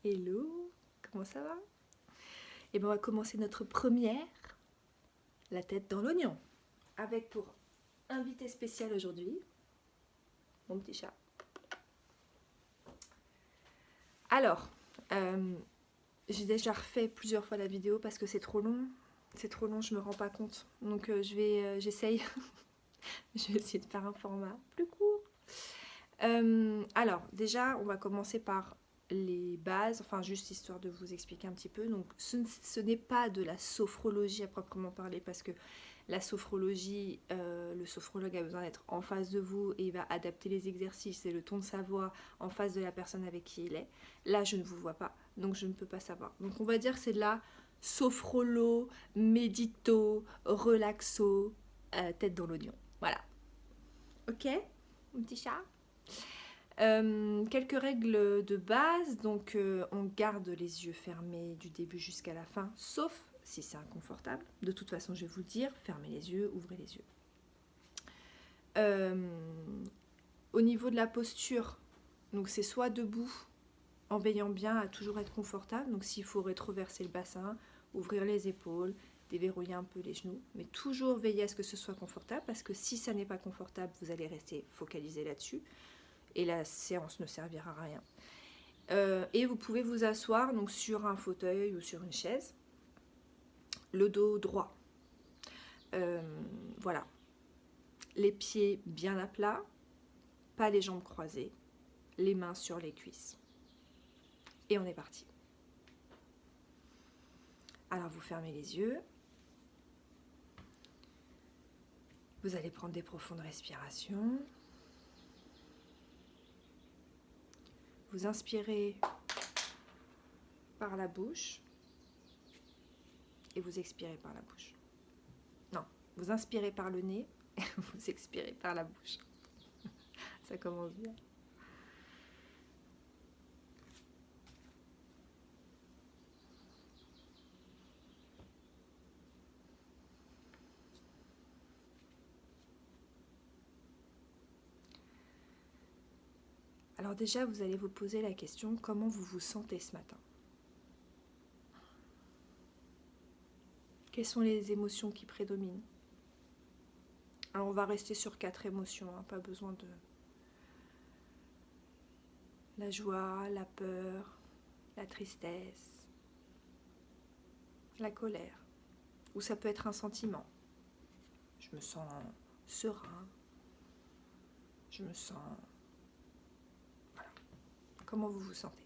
Hello, comment ça va? Et bien on va commencer notre première, la tête dans l'oignon, avec pour invité spécial aujourd'hui, mon petit chat. Alors, j'ai déjà refait plusieurs fois la vidéo parce que c'est trop long. C'est trop long, je me rends pas compte. Donc j'essaye. Je vais essayer de faire un format plus court. Alors, déjà, on va commencer par les bases, enfin juste histoire de vous expliquer un petit peu. Donc, ce n'est pas de la sophrologie à proprement parler parce que la sophrologie, le sophrologue a besoin d'être en face de vous et il va adapter les exercices et le ton de sa voix en face de la personne avec qui il est. Là, je ne vous vois pas, donc je ne peux pas savoir. Donc, on va dire que c'est de la sophrolo, médito, relaxo, tête dans l'oignon. Voilà. Ok, mon petit chat. Quelques règles de base, donc on garde les yeux fermés du début jusqu'à la fin, sauf si c'est inconfortable. De toute façon, je vais vous le dire, fermez les yeux, ouvrez les yeux. Au niveau de la posture, donc c'est soit debout, en veillant bien à toujours être confortable, donc s'il faut rétroverser le bassin, ouvrir les épaules, déverrouiller un peu les genoux, mais toujours veiller à ce que ce soit confortable, parce que si ça n'est pas confortable, vous allez rester focalisé là-dessus, et la séance ne servira à rien. Et vous pouvez vous asseoir donc sur un fauteuil ou sur une chaise, le dos droit. Voilà. Les pieds bien à plat, pas les jambes croisées, les mains sur les cuisses. Et on est parti. Alors vous fermez les yeux. Vous allez prendre des profondes respirations. Vous inspirez par la bouche et vous expirez par la bouche. Non, vous inspirez par le nez et vous expirez par la bouche. Ça commence bien. Alors déjà, vous allez vous poser la question, comment vous vous sentez ce matin? Quelles sont les émotions qui prédominent? Alors on va rester sur 4 émotions, hein, pas besoin de... La joie, la peur, la tristesse, la colère. Ou ça peut être un sentiment. Je me sens serein, je me sens... Voilà. Comment vous vous sentez?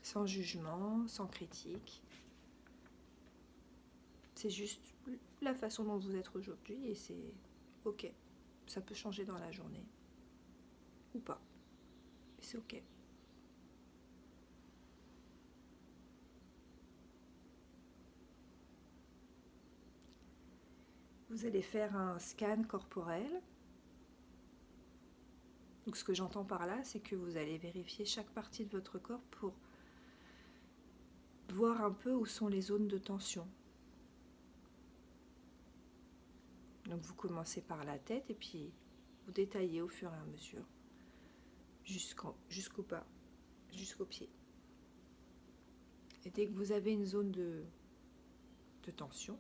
Sans jugement, sans critique. C'est juste la façon dont vous êtes aujourd'hui et c'est ok. Ça peut changer dans la journée. Ou pas. Et c'est ok. Vous allez faire un scan corporel. Donc ce que j'entends par là, c'est que vous allez vérifier chaque partie de votre corps pour voir un peu où sont les zones de tension. Donc vous commencez par la tête et puis vous détaillez au fur et à mesure jusqu'au bas, jusqu'aux pieds. Et dès que vous avez une zone de tension,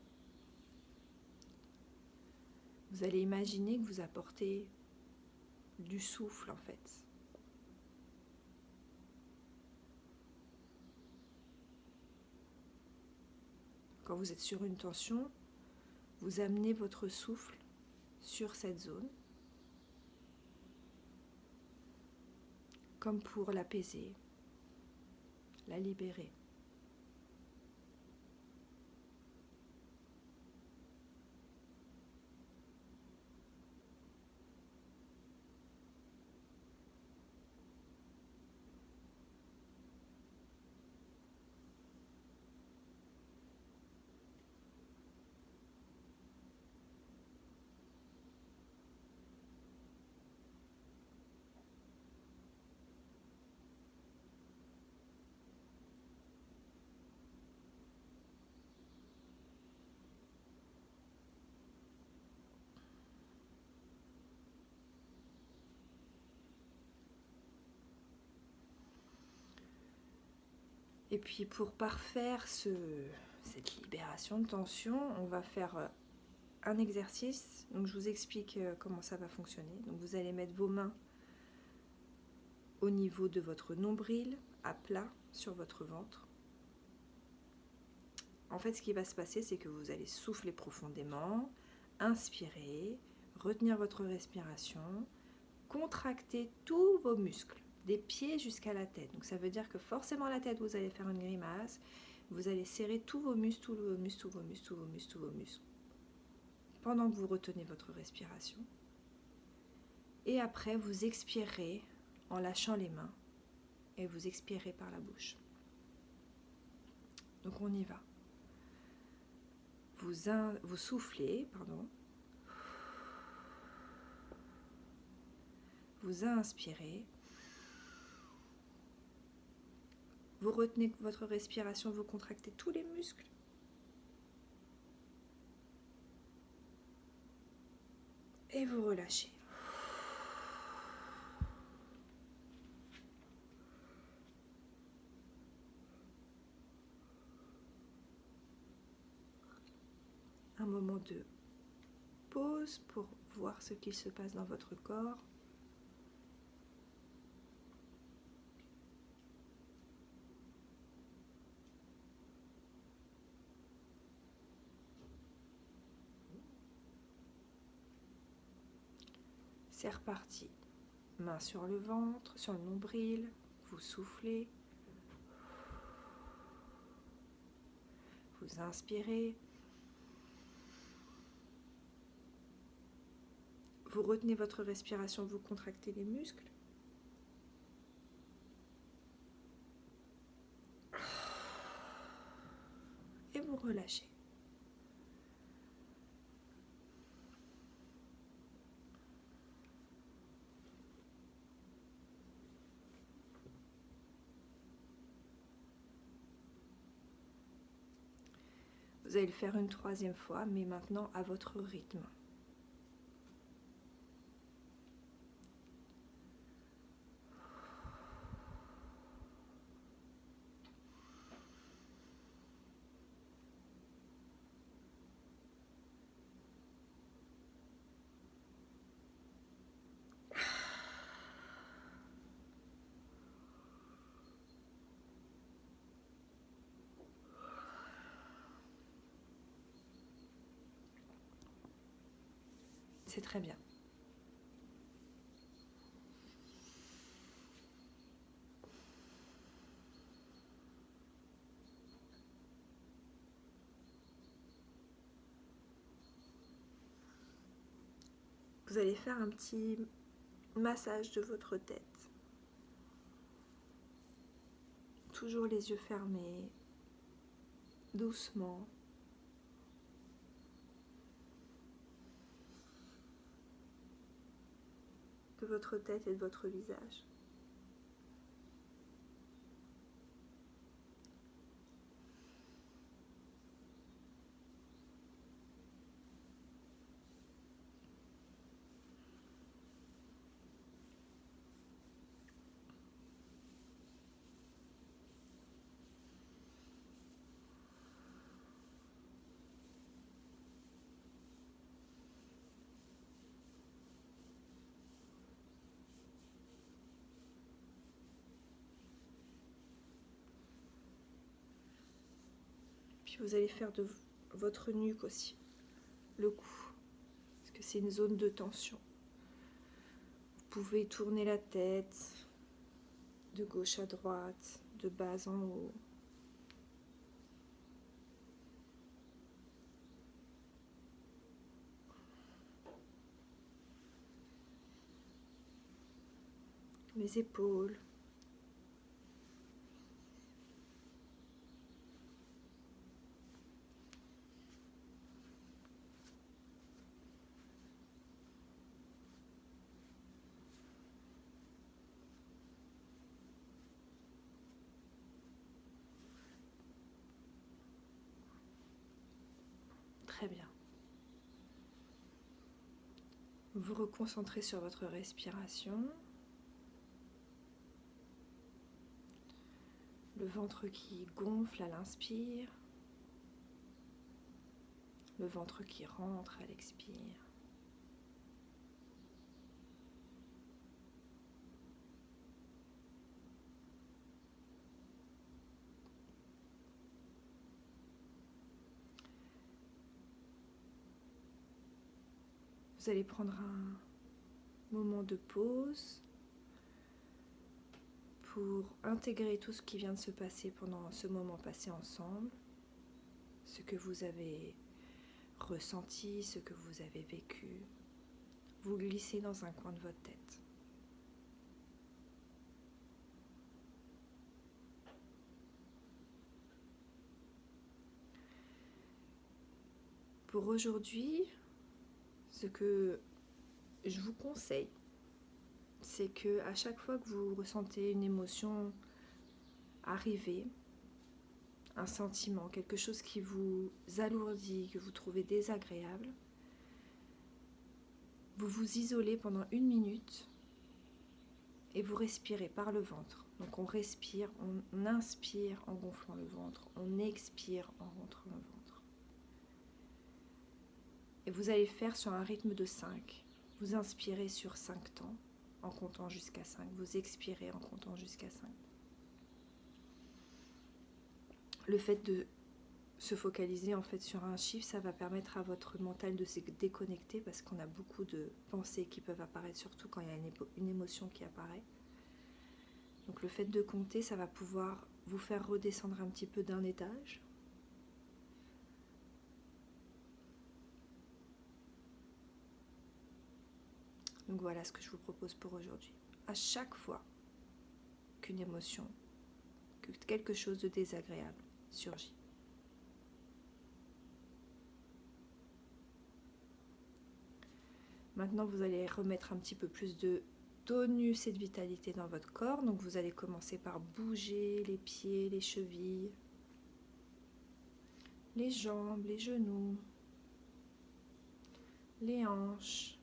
vous allez imaginer que vous apportez du souffle en fait. Quand vous êtes sur une tension, vous amenez votre souffle sur cette zone, comme pour l'apaiser, la libérer. Et puis pour parfaire cette libération de tension, on va faire un exercice. Donc je vous explique comment ça va fonctionner. Donc vous allez mettre vos mains au niveau de votre nombril, à plat sur votre ventre. En fait, ce qui va se passer, c'est que vous allez souffler profondément, inspirer, retenir votre respiration, contracter tous vos muscles, des pieds jusqu'à la tête. Donc ça veut dire que forcément la tête, vous allez faire une grimace, vous allez serrer tous vos muscles, tous vos muscles, tous vos muscles, tous vos muscles, tous vos muscles, pendant que vous retenez votre respiration. Et après, vous expirez en lâchant les mains et vous expirez par la bouche. Donc on y va. Vous soufflez, pardon. Vous inspirez. Vous retenez votre respiration, vous contractez tous les muscles. Et vous relâchez. Un moment de pause pour voir ce qu'il se passe dans votre corps. C'est reparti. Main sur le ventre, sur le nombril, vous soufflez. Vous inspirez. Vous retenez votre respiration, vous contractez les muscles. Et vous relâchez. Vous allez le faire une troisième fois, mais maintenant à votre rythme. C'est très bien. Vous allez faire un petit massage de votre tête. Toujours les yeux fermés, doucement. De votre tête et de votre visage. Puis vous allez faire de votre nuque aussi, le cou, parce que c'est une zone de tension. Vous pouvez tourner la tête de gauche à droite, de bas en haut. Les épaules. Très bien. Vous reconcentrez sur votre respiration. Le ventre qui gonfle à l'inspire. Le ventre qui rentre à l'expire. Vous allez prendre un moment de pause pour intégrer tout ce qui vient de se passer pendant ce moment passé ensemble, ce que vous avez ressenti, ce que vous avez vécu. Vous glissez dans un coin de votre tête. Pour aujourd'hui, ce que je vous conseille, c'est que à chaque fois que vous ressentez une émotion arriver, un sentiment, quelque chose qui vous alourdit, que vous trouvez désagréable, vous vous isolez pendant 1 minute et vous respirez par le ventre. Donc on respire, on inspire en gonflant le ventre, on expire en rentrant le ventre. Et vous allez faire sur un rythme de 5. Vous inspirez sur 5 temps en comptant jusqu'à 5. Vous expirez en comptant jusqu'à 5. Le fait de se focaliser en fait sur un chiffre, ça va permettre à votre mental de se déconnecter parce qu'on a beaucoup de pensées qui peuvent apparaître, surtout quand il y a une émotion qui apparaît. Donc le fait de compter, ça va pouvoir vous faire redescendre un petit peu d'un étage. Donc voilà ce que je vous propose pour aujourd'hui. À chaque fois qu'une émotion, que quelque chose de désagréable surgit, maintenant vous allez remettre un petit peu plus de tonus et de vitalité dans votre corps. Donc vous allez commencer par bouger les pieds, les chevilles, les jambes, les genoux, les hanches,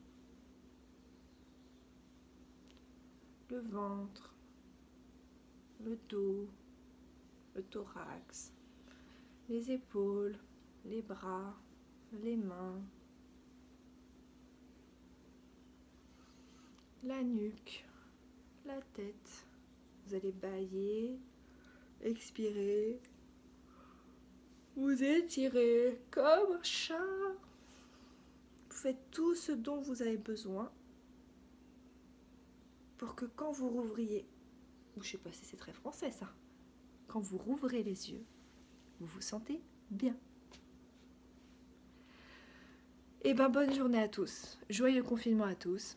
le ventre, le dos, le thorax, les épaules, les bras, les mains, la nuque, la tête. Vous allez bâiller, expirer, vous étirez comme un chat. Vous faites tout ce dont vous avez besoin pour que quand vous rouvriez, ou je sais pas si c'est très français ça, quand vous rouvrez les yeux, vous vous sentez bien. Et ben bonne journée à tous, joyeux confinement à tous.